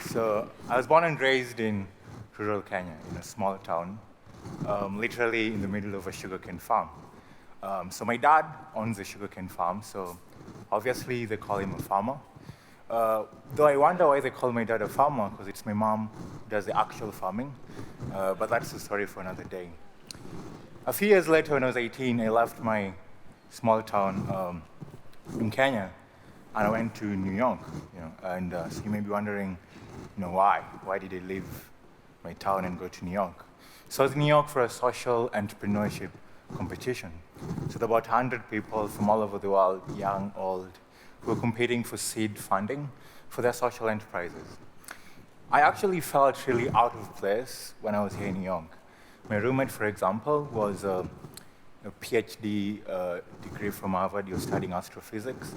So I was born and raised in rural Kenya, in a small town, literally in the middle of a sugarcane farm. So my dad owns a sugarcane farm, so obviously they call him a farmer. Though I wonder why they call my dad a farmer, because it's my mom who does the actual farming. But that's a story for another day. A few years later, when I was 18, I left my small town in Kenya, and I went to New York. And so you may be wondering, why? Why did I leave my town and go to New York? So I was in New York for a social entrepreneurship competition. So there were about 100 people from all over the world, young, old, who were competing for seed funding for their social enterprises. I actually felt really out of place when I was here in New York. My roommate, for example, was a PhD degree from Harvard. He was studying astrophysics.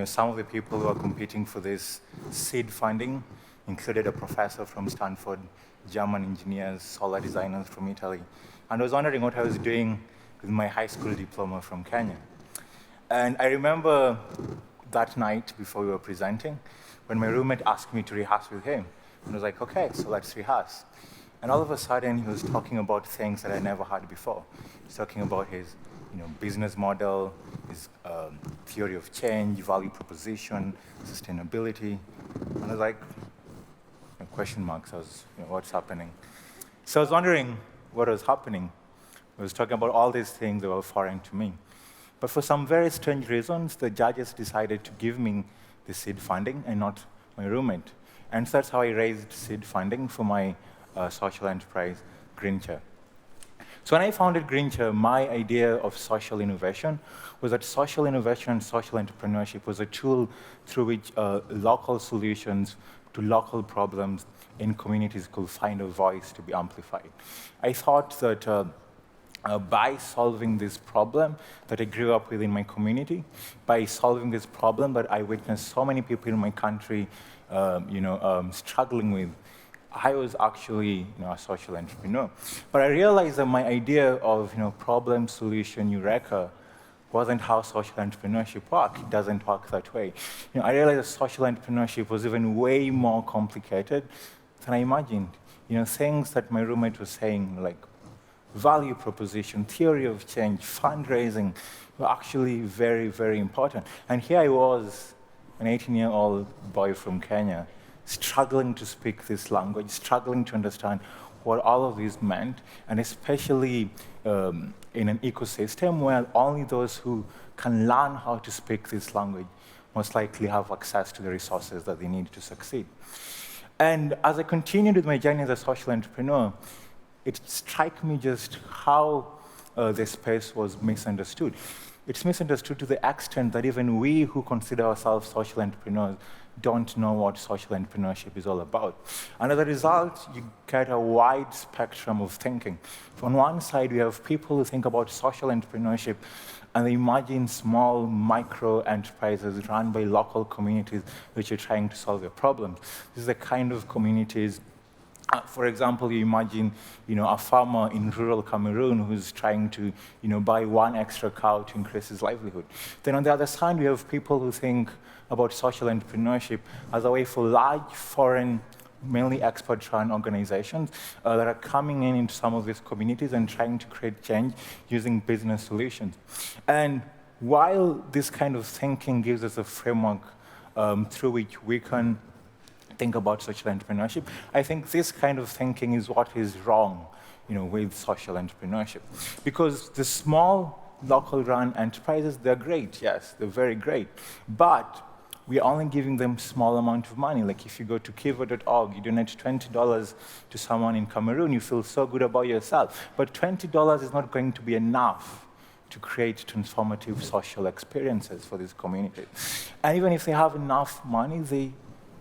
Some of the people who are competing for this seed funding included a professor from Stanford, German engineers, solar designers from Italy. And I was wondering what I was doing with my high school diploma from Kenya. And I remember that night before we were presenting, when my roommate asked me to rehearse with him. And I was like, okay, so let's rehearse. And all of a sudden, he was talking about things that I never heard before. He was talking about his business model, his theory of change, value proposition, sustainability. And I was like, question marks. I was, what's happening? So I was wondering what was happening. I was talking about all these things that were foreign to me. But for some very strange reasons, the judges decided to give me the seed funding and not my roommate. And so that's how I raised seed funding for my social enterprise, Greenchair. So when I founded Greenchair, my idea of social innovation was that social innovation and social entrepreneurship was a tool through which local solutions to local problems in communities could find a voice to be amplified. I thought that by solving this problem that I grew up with in my community, by solving this problem that I witnessed so many people in my country struggling with, I was actually a social entrepreneur. But I realized that my idea of problem, solution, Eureka wasn't how social entrepreneurship works. It doesn't work that way. I realized that social entrepreneurship was even way more complicated than I imagined. Things that my roommate was saying, like value proposition, theory of change, fundraising, were actually very, very important. And here I was, an 18-year-old boy from Kenya, struggling to speak this language, struggling to understand what all of this meant, and especially in an ecosystem where only those who can learn how to speak this language most likely have access to the resources that they need to succeed. And as I continued with my journey as a social entrepreneur, it struck me just how this space was misunderstood. It's misunderstood to the extent that even we who consider ourselves social entrepreneurs don't know what social entrepreneurship is all about. And as a result, you get a wide spectrum of thinking. On one side, we have people who think about social entrepreneurship and they imagine small micro enterprises run by local communities which are trying to solve their problems. This is the kind of communities. For example, you imagine, a farmer in rural Cameroon who's trying to, buy one extra cow to increase his livelihood. Then on the other side, we have people who think about social entrepreneurship as a way for large foreign, mainly expert-run organizations that are coming into some of these communities and trying to create change using business solutions. And while this kind of thinking gives us a framework through which we can think about social entrepreneurship, I think this kind of thinking is what is wrong, with social entrepreneurship. Because the small local run enterprises, they're great, yes, they're very great. But we are only giving them small amount of money. Like if you go to kiva.org, you donate $20 to someone in Cameroon, you feel so good about yourself. But $20 is not going to be enough to create transformative social experiences for these communities. And even if they have enough money, they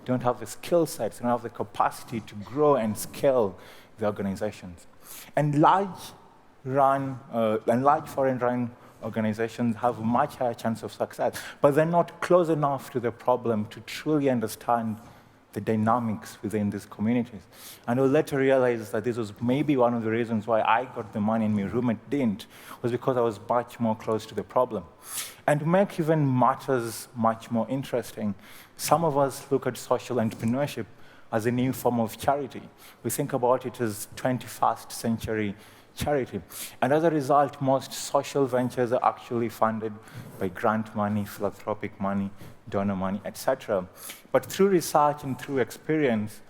don't have the skill sets, they don't have the capacity to grow and scale the organizations. And large foreign-run organizations have a much higher chance of success, but they're not close enough to the problem to truly understand the dynamics within these communities. And we'll later realize that this was maybe one of the reasons why I got the money and my roommate didn't, was because I was much more close to the problem. And to make even matters much more interesting, some of us look at social entrepreneurship as a new form of charity. We think about it as 21st century charity. And as a result, most social ventures are actually funded by grant money, philanthropic money, donor money, etc. But through research and through experience,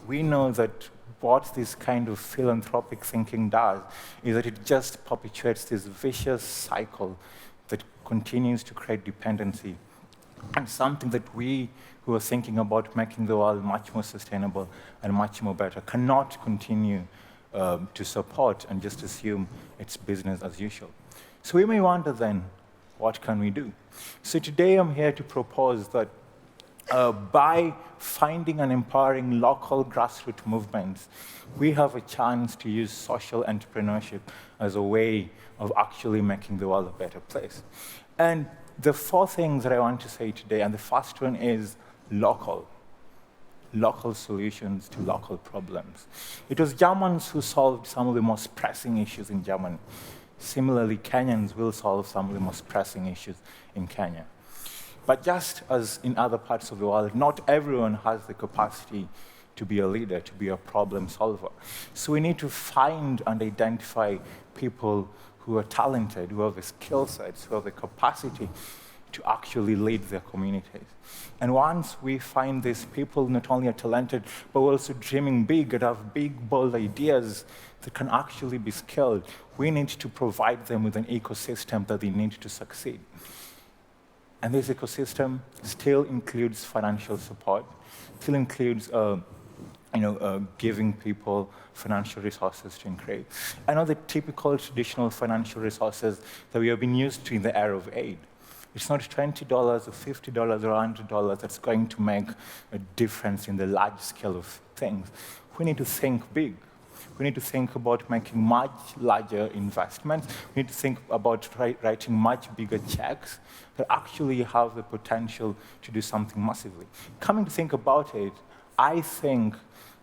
we know that what this kind of philanthropic thinking does is that it just perpetuates this vicious cycle that continues to create dependency, and something that we who are thinking about making the world much more sustainable and much more better cannot continue to support and just assume it's business as usual. So we may wonder then, what can we do? So today I'm here to propose that by finding and empowering local grassroots movements, we have a chance to use social entrepreneurship as a way of actually making the world a better place. And the four things that I want to say today, and the first one is local solutions to local problems. It was Germans who solved some of the most pressing issues in Germany. Similarly, Kenyans will solve some of the most pressing issues in Kenya. But just as in other parts of the world, not everyone has the capacity to be a leader, to be a problem solver. So we need to find and identify people who are talented, who have the skill sets, who have the capacity to actually lead their communities. And once we find these people not only are talented, but also dreaming big and have big, bold ideas that can actually be scaled, we need to provide them with an ecosystem that they need to succeed. And this ecosystem still includes financial support, still includes giving people financial resources to increase. I know the typical traditional financial resources that we have been used to in the era of aid. It's not $20 or $50 or $100 that's going to make a difference in the large scale of things. We need to think big. We need to think about making much larger investments. We need to think about writing much bigger checks that actually have the potential to do something massively. Coming to think about it, I think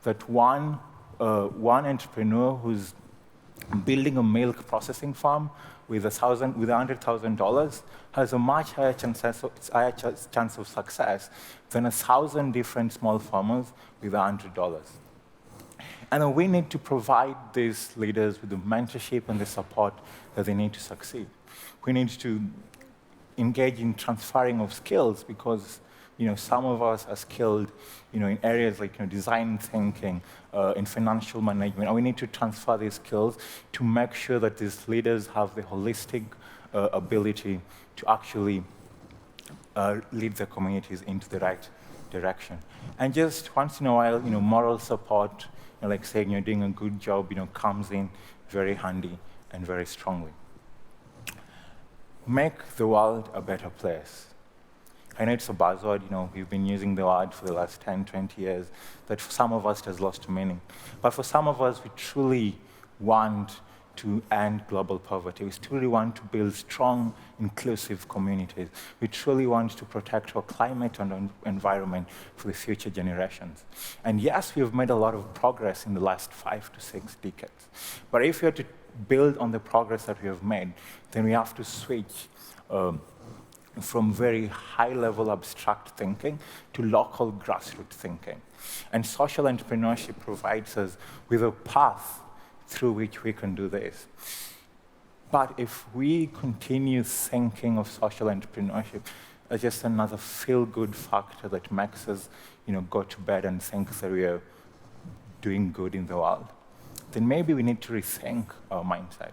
that one entrepreneur who's building a milk processing farm with $100,000 has a much higher chance of success than 1,000 different small farmers with $100. And we need to provide these leaders with the mentorship and the support that they need to succeed. We need to engage in transferring of skills because some of us are skilled in areas like design thinking, in financial management, and we need to transfer these skills to make sure that these leaders have the holistic ability to actually lead their communities into the right direction. And just once in a while, moral support, like saying you're doing a good job, comes in very handy and very strongly. Make the world a better place. I know it's a buzzword, we've been using the word for the last 10, 20 years, that for some of us it has lost meaning. But for some of us, we truly want to end global poverty. We truly want to build strong, inclusive communities. We truly want to protect our climate and our environment for the future generations. And yes, we have made a lot of progress in the last 5 to 6 decades. But if we are to build on the progress that we have made, then we have to switch from very high-level abstract thinking to local grassroots thinking. And social entrepreneurship provides us with a path through which we can do this. But if we continue thinking of social entrepreneurship as just another feel-good factor that makes us go to bed and think that we are doing good in the world, then maybe we need to rethink our mindset.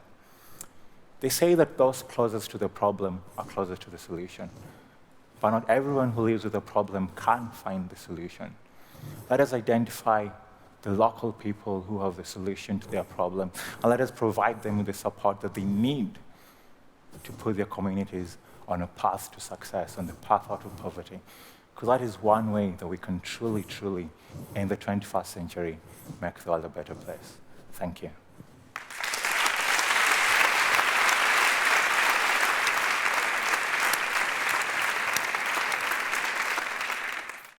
They say that those closest to the problem are closest to the solution. But not everyone who lives with a problem can find the solution. Let us identify the local people who have the solution to their problem, and let us provide them with the support that they need to put their communities on a path to success, on the path out of poverty. Because that is one way that we can truly, truly, in the 21st century, make the world a better place. Thank you.